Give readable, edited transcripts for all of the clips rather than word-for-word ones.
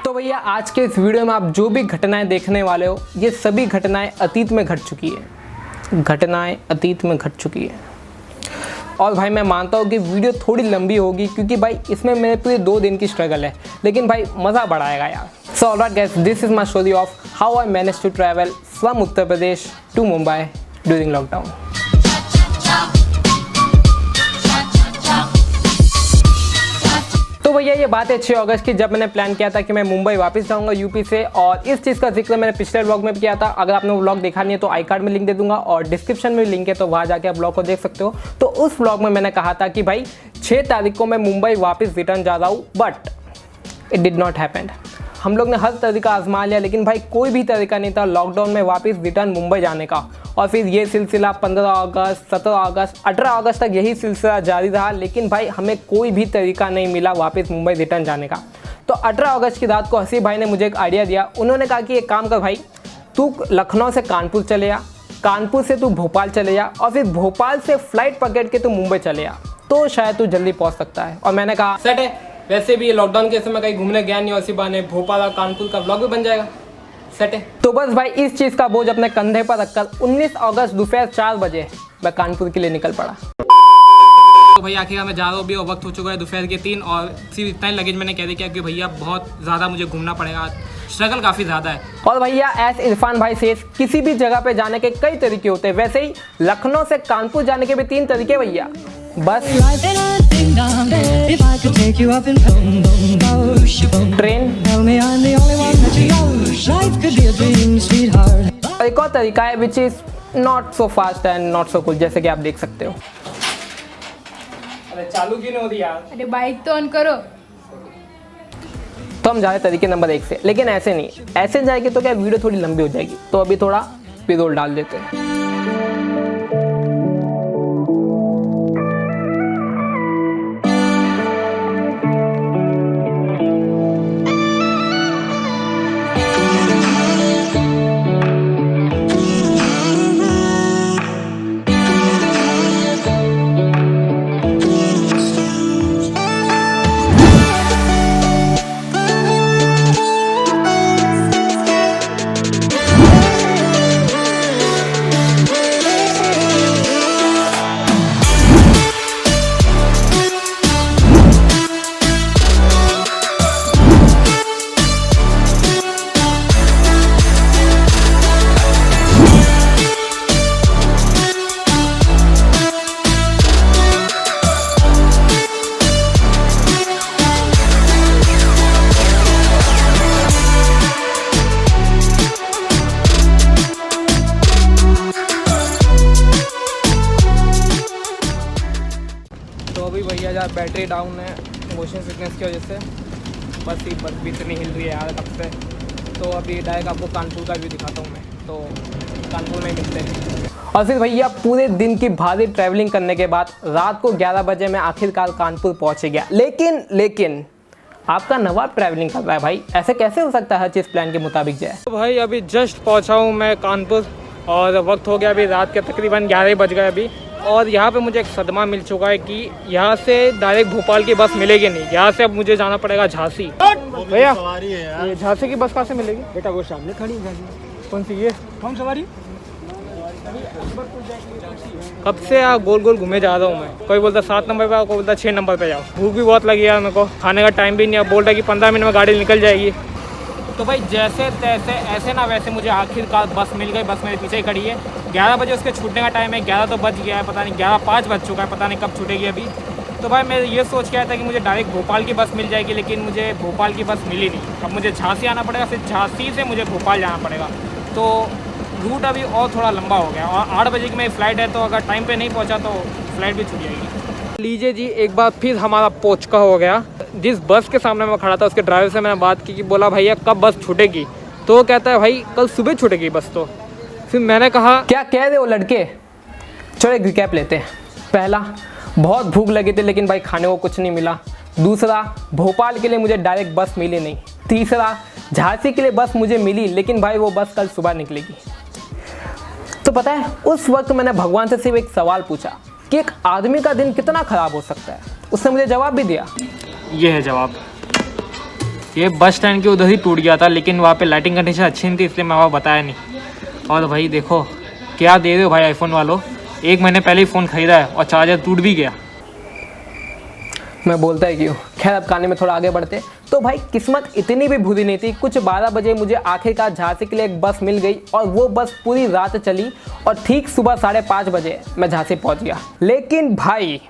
तो भैया आज के इस वीडियो में आप जो भी घटनाएं देखने वाले हो, ये सभी घटनाएं अतीत में घट चुकी है। घटनाएं अतीत में घट चुकी है। और भाई मैं मानता हूँ कि वीडियो थोड़ी लंबी होगी क्योंकि भाई इसमें मेरे पूरे 2 दिन की स्ट्रगल है, लेकिन भाई मज़ा बढ़ाएगा यार। So alright guys, this is my story of how I manage to travel from Uttar Pradesh to Mumbai during lockdown. तो भैया ये बात है 6 अगस्त की, जब मैंने प्लान किया था कि मैं मुंबई वापस जाऊंगा यूपी से, और इस चीज़ का जिक्र मैंने पिछले व्लॉग में भी किया था। अगर आपने वो व्लॉग देखा नहीं है तो आई कार्ड में लिंक दे दूंगा और डिस्क्रिप्शन में लिंक है, तो वहाँ जाके आप व्लॉग को देख सकते हो। तो उस व्लॉग में मैंने कहा था कि भाई 6 तारीख को मैं मुंबई वापस रिटर्न जा रहा हूँ, but it did not happen. हम लोग ने हर तरीका आजमा लिया, लेकिन भाई कोई भी तरीका नहीं था लॉकडाउन में वापस रिटर्न मुंबई जाने का। और फिर ये सिलसिला 15 अगस्त, 17 अगस्त, 18 अगस्त तक यही सिलसिला जारी रहा, लेकिन भाई हमें कोई भी तरीका नहीं मिला वापस मुंबई रिटर्न जाने का। तो 18 अगस्त की रात को हसी भाई ने मुझे एक आइडिया दिया। उन्होंने कहा कि एक काम कर भाई, तू लखनऊ से कानपुर चले जा, कानपुर से तू भोपाल चले जा, और फिर भोपाल से फ्लाइट पकड़ के तू मुंबई चले जा, तो शायद तू जल्दी पहुँच सकता है। और मैंने कहा सेट है, वैसे भी लॉकडाउन के समय कहीं घूमने गया नहीं, और इसी बहाने भोपाल और कानपुर का ब्लॉग भी बन जाएगा। सेट है। तो बस भाई इस चीज़ का बोझ अपने कंधे पर रखकर 19 अगस्त दोपहर 4 बजे मैं कानपुर के लिए निकल पड़ा। तो भाई आखिर मैं जा रहा हूँ अभी, और वक्त हो चुका है दोपहर के 3, और सिर्फ इतना ही लगेज मैंने कैरी किया कि भैया बहुत ज़्यादा मुझे घूमना पड़ेगा, स्ट्रगल काफ़ी ज़्यादा है। और भैया एस इरफान भाई से किसी भी जगह पे जाने के कई तरीके होते हैं, वैसे ही लखनऊ से कानपुर जाने के भी 3 तरीके भैया। बस, ट्रेन, और एक और तरीका है which is not so fast and not so cool, जैसे कि आप देख सकते हो। अरे चालू क्यों नहीं हो रही यार? अरे बाइक तो ऑन करो। तो हम जा रहे तरीके नंबर 1 से, लेकिन ऐसे नहीं, ऐसे जाएगी तो क्या वीडियो थोड़ी लंबी हो जाएगी, तो अभी थोड़ा पिरोल डाल देते हैं। भैया यार बैटरी डाउन है मोशन सिकनेस की वजह से, बस भी इतनी हिल रही है यार तब से। तो अभी डायरेक्ट आपको कानपुर का व्यू दिखाता हूँ मैं, तो कानपुर में मिलते हैं। और फिर भैया पूरे दिन की भारी ट्रैवलिंग करने के बाद रात को 11 बजे मैं आखिरकार कानपुर पहुँच गया। लेकिन आपका नवाब ट्रैवलिंग कर रहा है भाई, ऐसे कैसे हो सकता है हर चीज़ प्लान के मुताबिक जाए। तो भाई अभी जस्ट पहुँचा हूँ मैं कानपुर, और वक्त हो गया अभी रात के तकरीबन 11 बज गए अभी। और यहाँ पे मुझे एक सदमा मिल चुका है कि यहाँ से डायरेक्ट भोपाल की बस मिलेगी नहीं, यहाँ से अब मुझे जाना पड़ेगा झांसी। भैया ये झांसी की बस कहाँ से मिलेगी? बेटा वो सामने खड़ी है। कौन सी ये? कौन सवारी? कब से यार गोल गोल घूमे जा रहा हूँ मैं, कोई बोलता 7 नंबर पे आओ, कोई बोलता 6 नंबर पे जाओ। भूख भी बहुत लगी यार मेरे को, खाने का टाइम भी नहीं है। बोल रहा है कि 15 मिनट में गाड़ी निकल जाएगी। तो भाई जैसे तैसे ऐसे ना वैसे मुझे आखिरकार बस मिल गई। बस मेरे पीछे ही खड़ी है। 11 बजे उसके छूटने का टाइम है, 11 तो बज गया है, पता नहीं 11:05 बज चुका है, पता नहीं कब छूटेगी अभी। तो भाई मैं ये सोच के आया था कि मुझे डायरेक्ट भोपाल की बस मिल जाएगी, लेकिन मुझे भोपाल की बस मिली नहीं। अब मुझे झांसी आना पड़ेगा, फिर झांसी से मुझे भोपाल जाना पड़ेगा। तो रूट अभी और थोड़ा लंबा हो गया, और 8 बजे की मेरी फ़्लाइट है, तो अगर टाइम पे नहीं पहुंचा तो फ़्लाइट भी छूट जाएगी। लीजिए जी, एक बार फिर हमारा पहुँचका हो गया। जिस बस के सामने मैं खड़ा था उसके ड्राइवर से मैंने बात की कि बोला भैया कब बस छूटेगी, तो वो कहता है भाई कल सुबह छूटेगी बस। तो फिर मैंने कहा क्या कह रहे हो लड़के, चलो एक रिकैप लेते हैं। पहला, बहुत भूख लगी थी लेकिन भाई खाने को कुछ नहीं मिला। दूसरा, भोपाल के लिए मुझे डायरेक्ट बस मिली नहीं। तीसरा, झांसी के लिए बस मुझे मिली, लेकिन भाई वो बस कल सुबह निकलेगी। तो पता है उस वक्त मैंने भगवान से सिर्फ एक सवाल पूछा कि एक आदमी का दिन कितना ख़राब हो सकता है। उसने मुझे जवाब भी दिया। ये है जवाब। ये बस स्टैंड के उधर ही टूट गया था, लेकिन वहाँ पे लाइटिंग कंडीशन अच्छी नहीं थी, इसलिए मैं वहाँ बताया नहीं। और भाई देखो क्या दे रहे हो भाई आईफोन वालों, 1 महीने पहले ही फ़ोन खरीदा है और चार्जर टूट भी गया। मैं बोलता है क्यों। खैर अब कहानी में थोड़ा आगे बढ़ते। तो भाई किस्मत इतनी भी बुरी नहीं थी। कुछ 12 बजे मुझे आखिरकार झांसी के लिए एक बस मिल गई और वो बस पूरी रात चली और ठीक सुबह 5:30 बजे मैं झांसी पहुंच गया। लेकिन भाई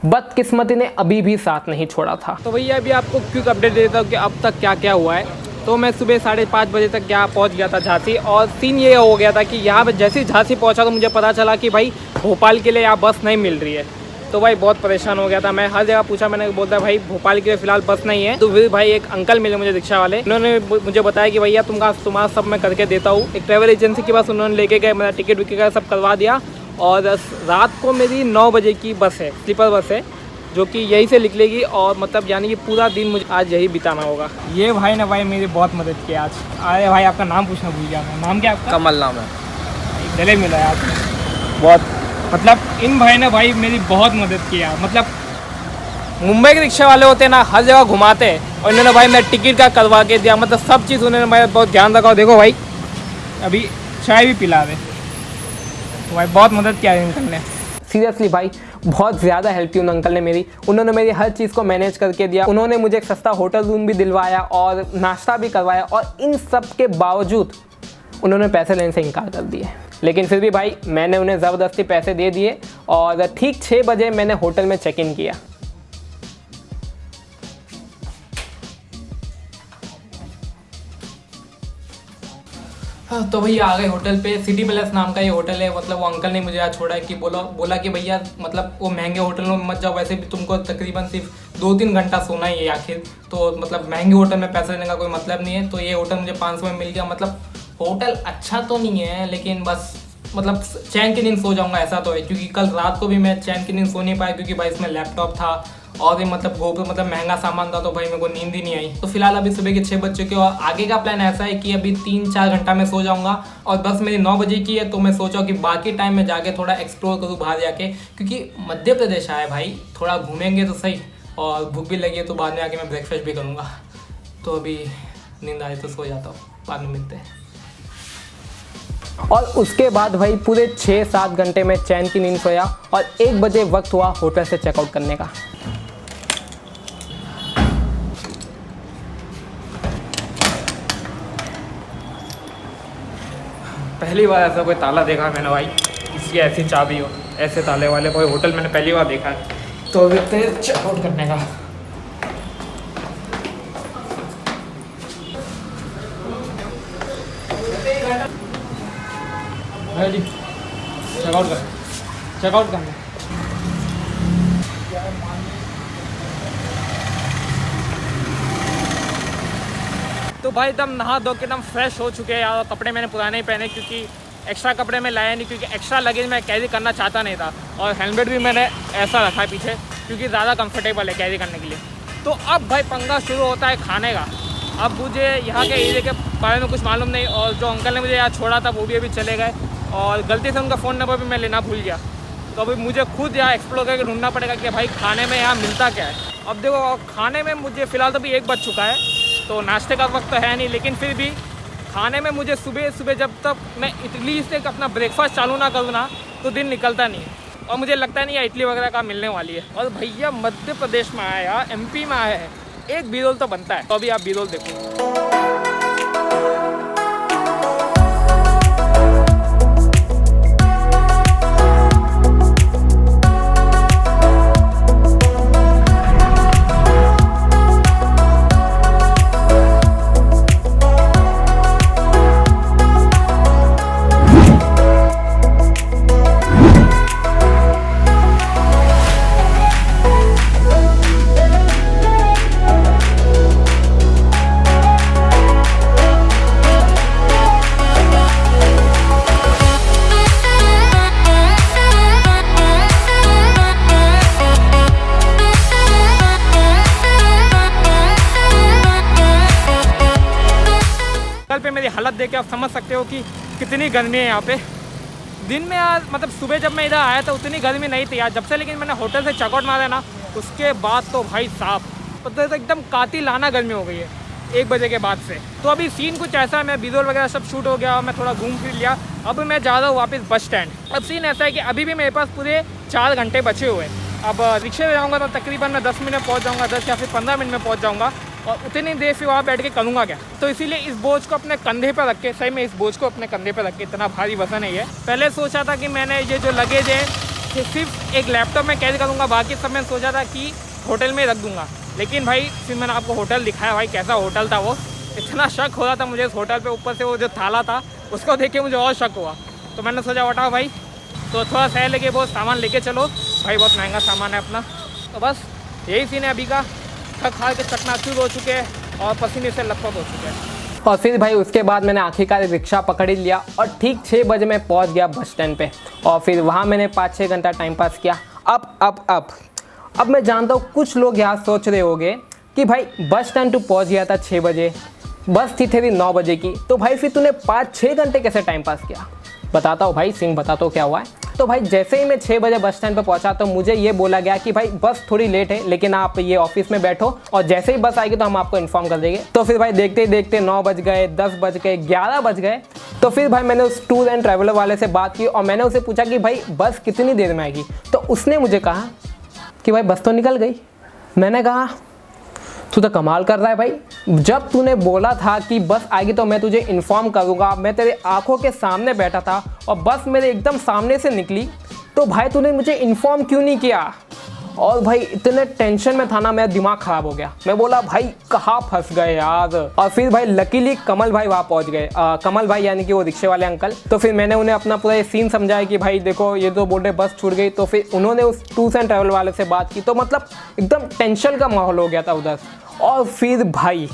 बदकिस्मती ने अभी भी साथ नहीं छोड़ा था। तो भैया अभी आपको क्विक अपडेट दे देता हूँ कि अब तक क्या क्या हुआ है। तो मैं सुबह 5:30 बजे तक यहाँ पहुँच गया था झांसी, और सीन ये हो गया था कि यहाँ पर जैसे ही झांसी पहुँचा तो मुझे पता चला कि भाई भोपाल के लिए यहाँ बस नहीं मिल रही है। तो भाई बहुत परेशान हो गया था। मैं हर जगह पूछा, मैंने बोलता भाई भोपाल के लिए फ़िलहाल बस नहीं है। तो फिर भाई एक अंकल मिले मुझे रिक्शा वाले, उन्होंने मुझे बताया कि भैया तुम्हारा सब मैं करके देता हूँ। एक ट्रैवल एजेंसी के पास उन्होंने लेके गए, मेरा टिकट विकेट सब करवा दिया। और रात को मेरी 9 बजे की बस है, स्लीपर बस है, जो कि यहीं से निकलेगी। और मतलब यानी कि पूरा दिन मुझे आज यही बिताना होगा। ये भाई ना भाई मेरी बहुत मदद की आज। अरे भाई आपका नाम पूछना भूल गया मैं। नाम क्या आपका? कमल नाम है। गले मिला है आपने बहुत, मतलब इन भाई ने भाई मेरी बहुत मदद किया। मतलब मुंबई के रिक्शा वाले होते हैं ना, हर जगह घुमाते हैं, और इन्होंने भाई मेरा टिकट का करवा के दिया। मतलब सब चीज़ उन्होंने मेरा बहुत ध्यान रखा। और देखो भाई अभी चाय भी पिला दे। तो भाई बहुत मदद किया अंकल ने। सीरियसली भाई बहुत ज़्यादा हेल्प की उन अंकल ने मेरी। उन्होंने मेरी हर चीज़ को मैनेज करके दिया। उन्होंने मुझे एक सस्ता होटल रूम भी दिलवाया और नाश्ता भी करवाया, और इन सब के बावजूद उन्होंने पैसे लेने से इनकार कर दिए। लेकिन फिर भी भाई मैंने उन्हें ज़बरदस्ती पैसे दे दिए, और ठीक 6 बजे मैंने होटल में चेक इन किया। हाँ, तो भैया आ गए होटल पे। सिटी पैलेस नाम का ये होटल है। मतलब वो अंकल ने मुझे यहाँ छोड़ा है कि बोला कि भैया मतलब वो महंगे होटलों में मत जाओ, वैसे भी तुमको तकरीबन सिर्फ 2-3 घंटा सोना ही है आखिर, तो मतलब महंगे होटल में पैसे देने का कोई मतलब नहीं है। तो ये होटल मुझे 500 में मिल गया। मतलब होटल अच्छा तो नहीं है, लेकिन बस मतलब चैन की नींद सो जाऊंगा ऐसा तो है, क्योंकि कल रात को भी मैं चैन की नींद सो नहीं पाया, क्योंकि भाई इसमें लैपटॉप था और भी मतलब महंगा सामान था, तो भाई मेरे को नींद ही नहीं आई। तो फिलहाल अभी सुबह के 6 बज चुके और आगे का प्लान ऐसा है कि अभी 3-4 घंटा में सो जाऊंगा, और बस मेरी 9 बजे की है। तो मैं सोचा कि बाकी टाइम में जाके थोड़ा एक्सप्लोर करूँ बाहर जाके, क्योंकि मध्य प्रदेश आया भाई, थोड़ा घूमेंगे तो सही, और भूख भी लगी है तो बाद में आके मैं ब्रेकफास्ट भी करूँगा। तो अभी नींद आ रही तो सो जाता हूँ, बाद में मिलते हैं। और उसके बाद भाई पूरे 6-7 घंटे में चैन की नींद सोया, और 1 बजे वक्त हुआ होटल से चेकआउट करने का। पहली बार ऐसा कोई ताला देखा मैंने भाई, इसकी ऐसी चाबी हो, ऐसे ताले वाले कोई होटल मैंने पहली बार देखा है। तो अभी चेकआउट करने का। जी चेकआउट करना। तो भाई एकदम नहा धो के एकदम फ्रेश हो चुके हैं यार। कपड़े मैंने पुराने ही पहने, क्योंकि एक्स्ट्रा कपड़े मैं लाया नहीं, क्योंकि एक्स्ट्रा लगेज मैं कैरी करना चाहता नहीं था। और हेलमेट भी मैंने ऐसा रखा है पीछे, क्योंकि ज़्यादा कंफर्टेबल है कैरी करने के लिए। तो अब भाई पंगा शुरू होता है खाने का। अब मुझे यहाँ के एरिया के बारे में कुछ मालूम नहीं, और जो अंकल ने मुझे यहाँ छोड़ा था वो भी अभी चले गए, और गलती से उनका फ़ोन नंबर भी मैं लेना भूल गया। तो अभी मुझे खुद यहाँ एक्सप्लोर करके ढूंढना पड़ेगा कि भाई खाने में यहाँ मिलता क्या है। अब देखो खाने में मुझे फ़िलहाल तो भी 1 बज चुका है, तो नाश्ते का वक्त तो है नहीं, लेकिन फिर भी खाने में मुझे सुबह सुबह जब तक मैं इडली से अपना ब्रेकफास्ट चालू ना करूँ ना, तो दिन निकलता नहीं है। और मुझे लगता नहीं है इडली वगैरह का मिलने वाली है। और भैया मध्य प्रदेश में आया, MP में आया है, एक बीरोल तो बनता है। तो अभी आप बीरोल देखो। पे मेरी हालत देख के आप समझ सकते हो कि कितनी गर्मी है यहाँ पे। दिन में यार मतलब सुबह जब मैं इधर आया था उतनी गर्मी नहीं थी यार, जब से लेकिन मैंने होटल से चेकआउट मारा ना उसके बाद तो भाई साहब तो एकदम कातिलाना गर्मी हो गई है 1 बजे के बाद से। तो अभी सीन कुछ ऐसा है, मैं विजुअल वगैरह सब शूट हो गया और मैं थोड़ा घूम फिर लिया। अब मैं जा रहा हूँ वापस बस स्टैंड। अब सीन ऐसा है कि अभी भी मेरे पास पूरे 4 घंटे बचे हुए हैं। अब रिक्शे में जाऊँगा तो तकरीबन मैं 10 मिनट में पहुँच जाऊँगा, 10 या फिर 15 मिनट में पहुँच जाऊँगा और उतनी देर फिर वहाँ बैठ के करूँगा क्या। तो इसीलिए इस बोझ को अपने कंधे पर रख के, सही में इस बोझ को अपने कंधे पर रख के, इतना भारी वजन है ये। पहले सोचा था कि मैंने ये जो लगेज है सिर्फ एक लैपटॉप में कैरी करूँगा, बाकी सब मैं सोचा था कि होटल में रख दूँगा। लेकिन भाई फिर मैंने आपको होटल दिखाया, भाई कैसा होटल था वो, इतना शक हो रहा था मुझे इस होटल पे। ऊपर से वो जो थाला था उसको देख के मुझे और शक हुआ। तो मैंने सोचा उठाओ भाई, तो थोड़ा सह लेके बहुत सामान लेके चलो भाई, बहुत महंगा सामान है अपना। तो बस यही सीन है अभी का। थक खा के चकनाचूर हो चुके हैं और पसीने से लथपथ हो चुके हैं। और फिर भाई उसके बाद मैंने आखिरकार रिक्शा पकड़ ही लिया और ठीक 6 बजे मैं पहुंच गया बस स्टैंड पे। और फिर वहाँ मैंने 5-6 घंटा टाइम पास किया। अब मैं जानता हूँ कुछ लोग यहाँ सोच रहे होंगे कि भाई बस स्टैंड तू पहुँच गया था 6 बजे, बस थी तेरी 9 बजे की, तो भाई फिर तूने 5-6 घंटे कैसे टाइम पास किया। बताता हूँ भाई, सिंह बताता हूँ क्या हुआ है। तो भाई जैसे ही मैं 6 बजे बस स्टैंड पर पहुंचा तो मुझे ये बोला गया कि भाई बस थोड़ी लेट है, लेकिन आप ये ऑफिस में बैठो और जैसे ही बस आएगी तो हम आपको इन्फॉर्म कर देंगे। तो फिर भाई देखते ही देखते 9 बज गए, 10 बज गए, 11 बज गए। तो फिर भाई मैंने उस टूर एंड ट्रैवलर वाले से बात की और मैंने उसे पूछा कि भाई बस कितनी देर में आएगी। तो उसने मुझे कहा कि भाई बस तो निकल गई। मैंने कहा तू तो कमाल कर रहा है भाई, जब तूने बोला था कि बस आएगी तो मैं तुझे इन्फॉर्म करूँगा, मैं तेरे आंखों के सामने बैठा था और बस मेरे एकदम सामने से निकली, तो भाई तूने मुझे इन्फॉर्म क्यों नहीं किया। और भाई इतने टेंशन में था ना, मेरा दिमाग ख़राब हो गया। मैं बोला भाई कहाँ फंस गए यार। और फिर भाई लकीली कमल भाई वहाँ पहुँच गए। कमल भाई यानी कि वो रिक्शे वाले अंकल। तो फिर मैंने उन्हें अपना पूरा ये सीन समझाया कि भाई देखो ये तो बोल रहे बस छूट गई। तो फिर उन्होंने उस टूर्स एंड ट्रैवल वाले से बात की। तो मतलब एकदम टेंशन का माहौल हो गया था उधर। और फिर भाई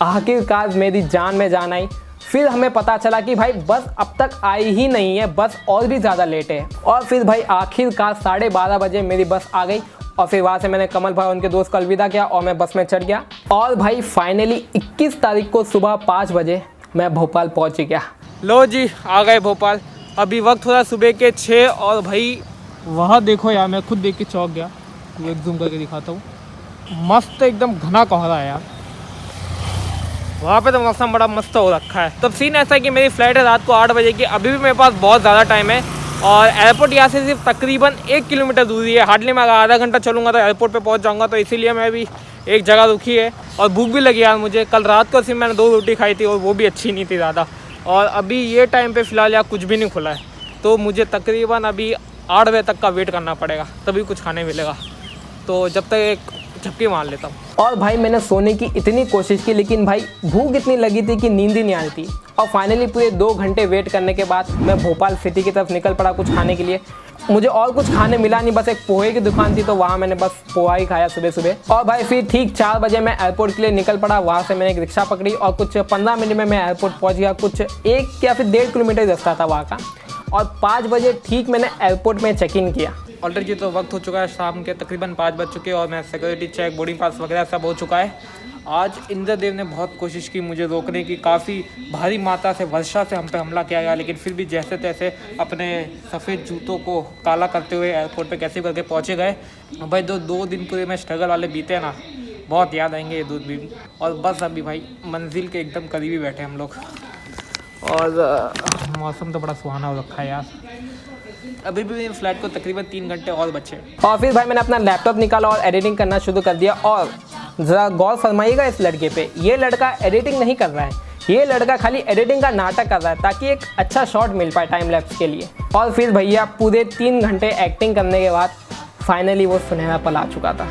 आखिरकार मेरी जान में जान आई। फिर हमें पता चला कि भाई बस अब तक आई ही नहीं है, बस और भी ज़्यादा लेट है। और फिर भाई आखिरकार 12:30 बजे मेरी बस आ गई और फिर वहाँ से मैंने कमल भाई उनके दोस्त को अलविदा किया और मैं बस में चढ़ गया। और भाई फाइनली 21 तारीख को सुबह 5 बजे मैं भोपाल पहुँच गया। लो जी आ गए भोपाल। अभी वक्त थोड़ा सुबह के 6 और भाई वहाँ देखो यार, मैं खुद देख के चौंक गया। एक जूम करके दिखाता हूँ, मस्त एकदम घना कोहरा है यार। वहाँ पे तो मौसम बड़ा मस्त हो रखा है। तब सीन ऐसा है कि मेरी फ़्लाइट है रात को 8 बजे की। अभी भी मेरे पास बहुत ज़्यादा टाइम है और एयरपोर्ट यहाँ से सिर्फ तकरीबन 1 किलोमीटर दूरी है। हार्डली मैं अगर आधा घंटा चलूँगा तो एयरपोर्ट पे पहुँच जाऊँगा। तो इसीलिए मैं भी एक जगह रुकी है और भूख भी लगी यार मुझे। कल रात को सिर्फ मैंने 2 रोटी खाई थी और वो भी अच्छी नहीं थी ज़्यादा। और अभी ये टाइम पे फ़िलहाल यहाँ कुछ भी नहीं खुला है, तो मुझे तकरीबन अभी 8 बजे तक का वेट करना पड़ेगा, तभी कुछ खाने मिलेगा। तो जब तक एक झपकी मार लेता हूँ। और भाई मैंने सोने की इतनी कोशिश की, लेकिन भाई भूख इतनी लगी थी कि नींद ही नहीं आ रही थी। और फाइनली पूरे 2 घंटे वेट करने के बाद मैं भोपाल सिटी की तरफ निकल पड़ा कुछ खाने के लिए। मुझे और कुछ खाने मिला नहीं, बस एक पोहे की दुकान थी तो वहाँ मैंने बस पोहा ही खाया सुबह सुबह। और भाई फिर ठीक 4 बजे मैं एयरपोर्ट के लिए निकल पड़ा। वहाँ से मैंने एक रिक्शा पकड़ी और कुछ 15 मिनट में मैं एयरपोर्ट पहुँच गया। कुछ 1 या फिर 1.5 किलोमीटर रास्ता था वहाँ का। और 5 बजे ठीक मैंने एयरपोर्ट में चेक इन किया। ऑलरेडी तो वक्त हो चुका है शाम के तकरीबन 5 बज चुके हैं और मैं सिक्योरिटी चेक, बोर्डिंग पास वगैरह सब हो चुका है। आज इंद्रदेव ने बहुत कोशिश की मुझे रोकने की, काफ़ी भारी मात्रा से वर्षा से हम पे हमला किया गया, लेकिन फिर भी जैसे तैसे अपने सफ़ेद जूतों को काला करते हुए एयरपोर्ट पे कैसे करके पहुँचे गए। भाई 2 दिन पूरे में स्ट्रगल वाले बीते ना, बहुत याद आएंगे ये 2 दिन। और बस अभी भाई मंजिल के एकदम करीबी बैठे हम लोग और मौसम तो बड़ा सुहाना हो रखा है यार। अभी भी मेरी फ्लाइट को तकरीबन 3 घंटे और बचे। और फिर भाई मैंने अपना लैपटॉप निकाला और एडिटिंग करना शुरू कर दिया। और ज़रा गौर फरमाइएगा इस लड़के पे, ये लड़का एडिटिंग नहीं कर रहा है, ये लड़का खाली एडिटिंग का नाटक कर रहा है ताकि एक अच्छा शॉट मिल पाए टाइम लैप्स के लिए। और फिर भैया पूरे 3 घंटे एक्टिंग करने के बाद फाइनली वो सुनहरा पल आ चुका था।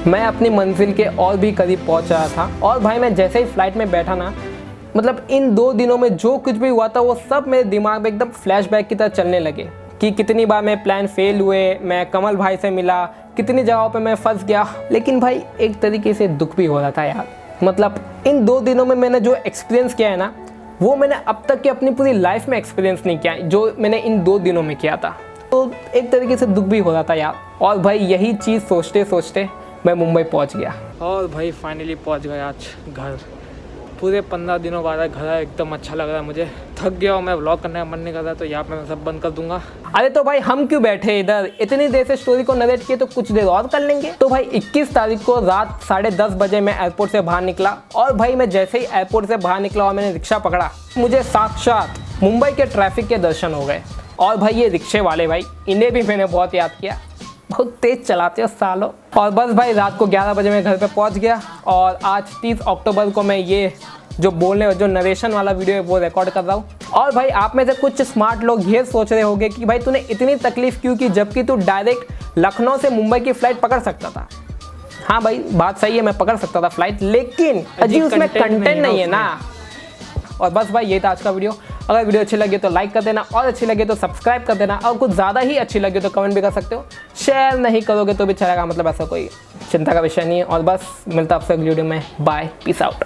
मैं अपनी मंजिल के और भी करीब पहुंच रहा था। और भाई मैं जैसे ही फ्लाइट में बैठा ना, मतलब इन 2 दिनों में जो कुछ भी हुआ था वो सब मेरे दिमाग में एकदम फ्लैशबैक की तरह चलने लगे कि कितनी बार मैं प्लान फेल हुए, मैं कमल भाई से मिला, कितनी जगहों पे मैं फंस गया। लेकिन भाई एक तरीके से दुख भी हो रहा था यार। मतलब इन 2 दिनों में मैंने जो एक्सपीरियंस किया है ना, वो मैंने अब तक की अपनी पूरी लाइफ में एक्सपीरियंस नहीं किया जो मैंने इन 2 दिनों में किया था। तो एक तरीके से दुख भी हो रहा था यार। और भाई यही चीज़ सोचते सोचते मैं मुंबई पहुंच गया। और भाई फाइनली पहुंच गया आज घर। पूरे 15 दिनों बाद घर आया, एकदम अच्छा लग रहा है मुझे। थक गया हूँ मैं, व्लॉग करने का मन नहीं कर रहा, तो यहाँ पे मैं सब बंद कर दूंगा। अरे तो भाई हम क्यों बैठे इधर, इतनी देर से स्टोरी को नरेट किए तो कुछ देर और कर लेंगे। तो भाई 21 तारीख को रात 10:30 बजे मैं एयरपोर्ट से बाहर निकला, और भाई मैं जैसे ही एयरपोर्ट से बाहर निकला और मैंने रिक्शा पकड़ा, मुझे साक्षात मुंबई के ट्रैफिक के दर्शन हो गए। और भाई ये रिक्शे वाले भाई, इन्हें भी मैंने बहुत याद किया, बहुत तेज चलाते हो सालों। और बस भाई रात को 11 बजे मैं घर पे पहुंच गया, और आज 30 अक्टूबर को मैं ये जो नरेशन वाला वीडियो है वो रिकॉर्ड कर रहा हूँ। और भाई आप में से कुछ स्मार्ट लोग ये सोच रहे होंगे कि भाई तूने इतनी तकलीफ क्यों की, जबकि तू डायरेक्ट लखनऊ से मुंबई की फ्लाइट पकड़ सकता था। हाँ भाई बात सही है, मैं पकड़ सकता था फ्लाइट, लेकिन अजी उसमें कंटेंट नहीं है ना। और बस भाई ये था आज का वीडियो। अगर वीडियो अच्छी लगी तो लाइक कर देना, और अच्छी लगे तो सब्सक्राइब कर देना, और कुछ ज़्यादा ही अच्छी लगे तो कमेंट भी कर सकते हो। शेयर नहीं करोगे तो भी चलेगा, मतलब ऐसा कोई चिंता का विषय नहीं है। और बस मिलता आपसे अगली वीडियो में, बाय, पीस आउट।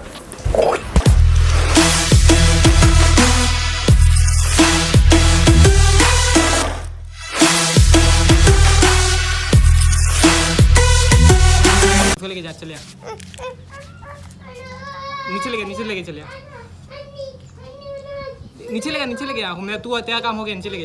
लेके जा, चले नीचे लेके चले नीचे लेके आ, तू तेरा काम हो गया, नीचे लेके जा।